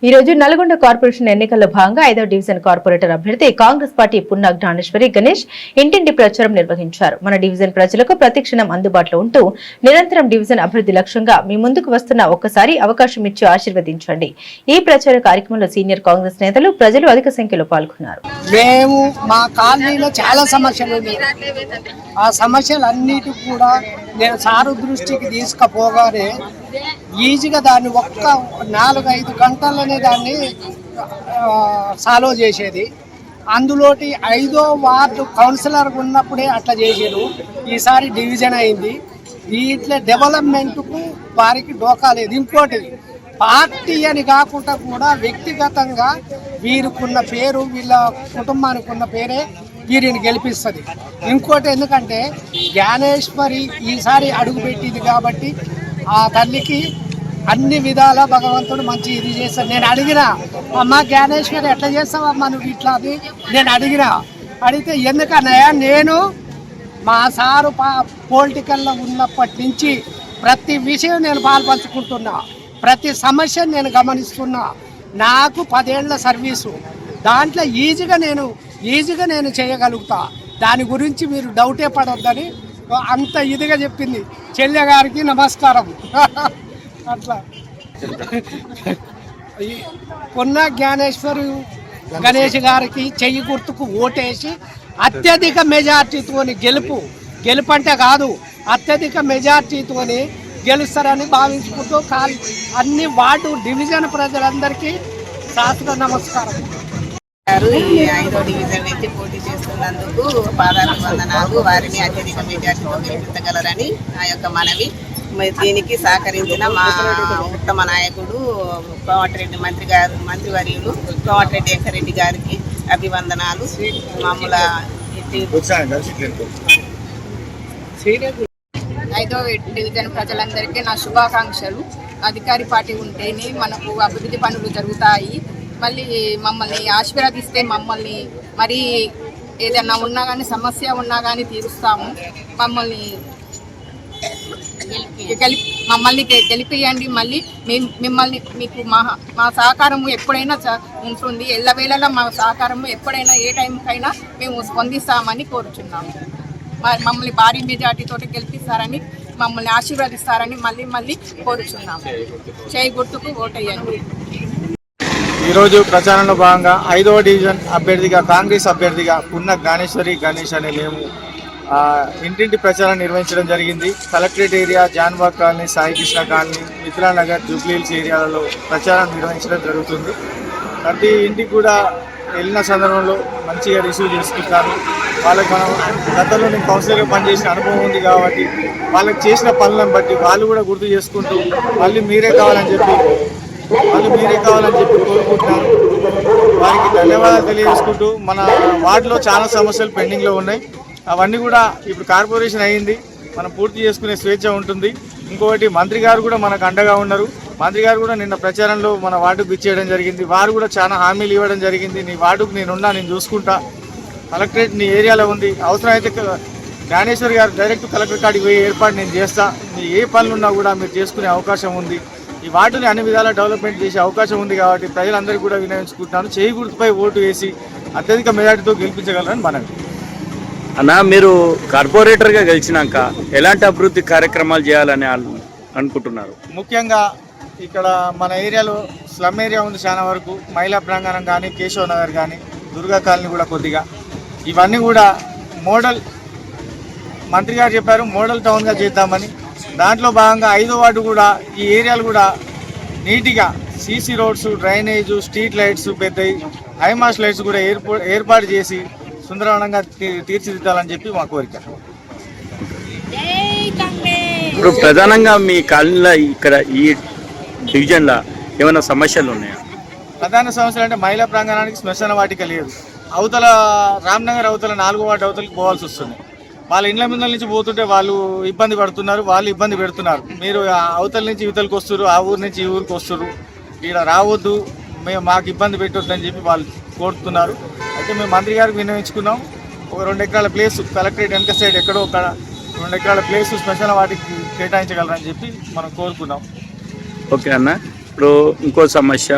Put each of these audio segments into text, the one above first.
ఈ రోజు నల్గొండ కార్పొరేషన్ ఎన్నికల్లో భాగంగా 5వ డివిజన్ కార్పొరేటర్ అభ్యర్థి కాంగ్రెస్ పార్టీ పున్నా జ్ఞానేశ్వరి గణేష్ ఇంటింటి ప్రచారం నిర్వహించారు. మన డివిజన్ ప్రజలకు ప్రతిక్షణం అందుబాటులో ఉంటూ నిరంతరం డివిజన్ అభివృద్ధి లక్ష్యంగా మీ ముందుకు వస్తున్న ఒక్కసారి అవకాశం ఇచ్చి ఆశీర్వదించండి. ఈ ప్రచార కార్యక్రమంలో సీనియర్ కాంగ్రెస్ నేతలు ప్రజలు అధిక సంఖ్యలో పాల్గొన్నారు. మేము మా కాలనీలో చాలా సమస్యలు ఉన్నాయి. ఆ సమస్యలన్నిటి కూడా నేను సారు దృష్టికి తీసుకుపోగానే ఈజీగా దాన్ని ఒక్క 4-5 గంటలనే దాన్ని సాల్వ్ చేసేది. అందులోటి 5వ వార్డు కౌన్సిలర్ ఉన్నప్పుడే అట్లా చేసారు. ఈసారి డివిజన్ అయింది. ఇట్లా డెవలప్మెంట్కు వారికి డోకా లేదు. ఇంకోటి పార్టీ అని కాకుండా కూడా వ్యక్తిగతంగా వీరికున్న పేరు, వీళ్ళ కుటుంబానికి ఉన్న పేరే వీరిని గెలిపిస్తుంది. ఇంకోటి ఎందుకంటే జ్ఞానేశ్వరి ఈసారి అడుగుపెట్టింది కాబట్టి ఆ తల్లికి అన్ని విధాల భగవంతుడు మంచి ఇది చేస్తాడు. నేను అడిగిన అమ్మ జ్ఞానేశ్వరి ఎట్లా చేస్తావమ్మా నువ్వు ఇట్లా అని నేను అడిగితే ఎందుకన్నాయా నేను మా సారు పొలిటికల్లో ఉన్నప్పటి నుంచి ప్రతి విషయం నేను పాల్పంచుకుంటున్నా, ప్రతి సమస్యను నేను గమనిస్తున్నా. నాకు 10 ఏళ్ల సర్వీసు, దాంట్లో ఈజీగా నేను చేయగలుగుతా. దాని గురించి మీరు డౌటే పడొద్దని అంత ఇదిగా చెప్పింది. చెల్లె గారికి నమస్కారం. అట్లా పున్నా జ్ఞానేశ్వరి గణేష్ గారికి చెయ్యి గుర్తుకు ఓటేసి అత్యధిక మెజార్టీతోని గెలుపు అంటే కాదు, అత్యధిక మెజార్టీతోని గెలుస్తారని భావించుకుంటూ అన్ని వార్డు డివిజన్ ప్రజలందరికీ శాస్త్ర నమస్కారం. ఈ 5వ డివిజన్ నుంచి పోటీ చేస్తున్నందుకు పాదాభివందనాలు. వారిని అత్యధిక మెజార్టీతో గెలిపించగలరని నా యొక్క మనవి. దీనికి సహకరించిన మా ఉత్తమ నాయకుడు కోమటిరెడ్డి మంత్రివర్యులు కోమటిరెడ్డి వెంకరెడ్డి గారికి అభివందనాలు. మామూల 5వ డివిజన్ ప్రజలందరికీ నా శుభాకాంక్షలు. అధికారి పార్టీ ఉంటేనే మనకు అభివృద్ధి పనులు జరుగుతాయి. మళ్ళీ మమ్మల్ని ఆశీర్వదిస్తే మమ్మల్ని మరి ఏదైనా ఉన్నా కానీ సమస్య ఉన్నా కానీ తీరుస్తాము. మమ్మల్ని గెలిపియండి. మళ్ళీ మీకు మా సహకారము ఎప్పుడైనా ఉంటుంది. ఎల్లవేళలా మా సహకారము ఎప్పుడైనా ఏ టైంకైనా మేము స్పందిస్తామని కోరుచున్నాము. మమ్మల్ని భారీ మెజార్టీతో గెలిపిస్తారని, మమ్మల్ని ఆశీర్వదిస్తారని మళ్ళీ కోరుచున్నాము. చేయి గుర్తుకు ఓటేయండి. ఈరోజు ప్రచారంలో భాగంగా 5వ డివిజన్ అభ్యర్థిగా కాంగ్రెస్ అభ్యర్థిగా పున్నా జ్ఞానేశ్వరి గణేష్ అనే మేము ఇంటింటి ప్రచారం నిర్వహించడం జరిగింది. Collectorate area, Janwag colony, Saikrishna colony, Mitranagar, Jubilee Hills ఏరియాలలో ప్రచారం నిర్వహించడం జరుగుతుంది. ప్రతి ఇంటికి కూడా వెళ్ళిన సందర్భంలో మంచిగా రిసీవ్ చేసుకుంటారు. వాళ్ళకి మనం గతంలో నేను కౌన్సిలర్గా పనిచేసిన అనుభవం ఉంది కాబట్టి వాళ్ళకి చేసిన పనులను బట్టి వాళ్ళు కూడా గుర్తు చేసుకుంటూ మళ్ళీ మీరే కావాలని చెప్పి కోరుకుంటున్నాను. వారికి ధన్యవాదాలు తెలియజేసుకుంటూ మన వార్డులో చాలా సమస్యలు పెండింగ్లో ఉన్నాయి. అవన్నీ కూడా ఇప్పుడు కార్పొరేషన్ అయ్యింది, మనం పూర్తి చేసుకునే స్వేచ్ఛ ఉంటుంది. ఇంకొకటి మంత్రి గారు కూడా మనకు అండగా ఉన్నారు. మంత్రి గారు కూడా నిన్న ప్రచారంలో మన వార్డుకు ఇచ్చేయడం జరిగింది. వారు కూడా చాలా హామీలు ఇవ్వడం జరిగింది. నీ వార్డుకు నేను చూసుకుంటా, కలెక్టరేట్ నీ ఏరియాలో ఉంది, అవసరమైతే జ్ఞానేశ్వరి గారు డైరెక్ట్ కలెక్టర్ కాడికి పోయి ఏర్పాటు నేను చేస్తా, మీ ఏ పనులున్నా కూడా మీరు చేసుకునే అవకాశం ఉంది. ఈ వార్డుని అన్ని విధాలా డెవలప్మెంట్ చేసే అవకాశం ఉంది కాబట్టి ప్రజలందరికీ కూడా వినియోగించుకుంటున్నాను. చేయి గుర్తుపై ఓటు వేసి అత్యధిక మెజార్టీతో గెలిపించగలరని మనవి. అన్న, మీరు కార్పొరేటర్గా గెలిచినాక ఎలాంటి అభివృద్ధి కార్యక్రమాలు చేయాలని అనుకుంటున్నారు? ముఖ్యంగా ఇక్కడ మన ఏరియాలో స్లమ్ ఏరియా ఉంది చాలా వరకు. మహిళా ప్రాంగణం కానీ, కేశవ నగర్ కానీ, దుర్గా కాలనీ కూడా కొద్దిగా, ఇవన్నీ కూడా మోడల్ మంత్రి గారు చెప్పారు మోడల్ టౌన్గా చేద్దామని. దాంట్లో భాగంగా 5వ వార్డు కూడా ఈ ఏరియాలు కూడా నీట్గా CC roads, drainage, street lights, పెద్ద హైమాస్ లైట్స్ కూడా ఏర్పాటు చేసి సుందరవనంగా తీర్చిదిద్దాలని చెప్పి మా కోరిక. ఇప్పుడు ప్రధానంగా మీ కాలనీలో ఇక్కడ ఈ డివిజన్లో ఏమైనా సమస్యలు ఉన్నాయా? ప్రధాన సమస్యలు అంటే మహిళా ప్రాంగణానికి శ్మశాన వాటిక లేదు. అవతల రామ్నగర్ అవతల 4వ వార్డు అవతలకి పోవాల్సి వస్తుంది. వాళ్ళ ఇండ్ల ముందల నుంచి పోతుంటే వాళ్ళు ఇబ్బంది పడుతున్నారు, వాళ్ళు ఇబ్బంది పెడుతున్నారు. మీరు అవతల నుంచి ఇవతలకి వస్తారు, ఆ ఊరు నుంచి ఈ ఊరికి వస్తారు, ఇక్కడ రావద్దు, మాకు ఇబ్బంది పెట్టొద్దు అని చెప్పి వాళ్ళు కోరుతున్నారు. అయితే మేము మంత్రి గారికి విన్నవించుకున్నాం. ఒక 2 ఎకరాల ప్లేస్ కలెక్టరేట్ వెనక సైడ్ ఎక్కడో ఒక 2 ఎకరాల ప్లేస్ శ్మశాన వాటికి కేటాయించగలరని చెప్పి మనం కోరుకున్నాం. ఓకే అన్న, ఇప్పుడు ఇంకో సమస్య,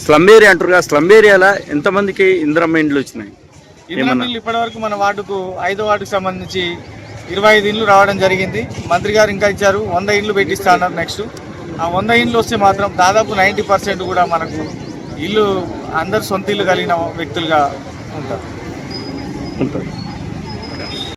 స్లమ్ ఏరియా అంటారు కదా, స్లమ్ ఏరియాలో ఎంతమందికి ఇందిరమ్మ ఇండ్లు వచ్చినాయి? ఇందిరమ్మ ఇల్లు ఇప్పటివరకు మన వార్డుకు 5వ వార్డుకు సంబంధించి 25 ఇండ్లు రావడం జరిగింది. మంత్రి గారు ఇంకా ఇచ్చారు 100 ఇండ్లు పెట్టిస్తా అన్నారు. నెక్స్ట్ ఆ 100 ఇండ్లు వస్తే మాత్రం దాదాపు 90% కూడా మనకు ఇల్లు అందరు సొంత ఇల్లు కలిగిన వ్యక్తులుగా ఉంటారు.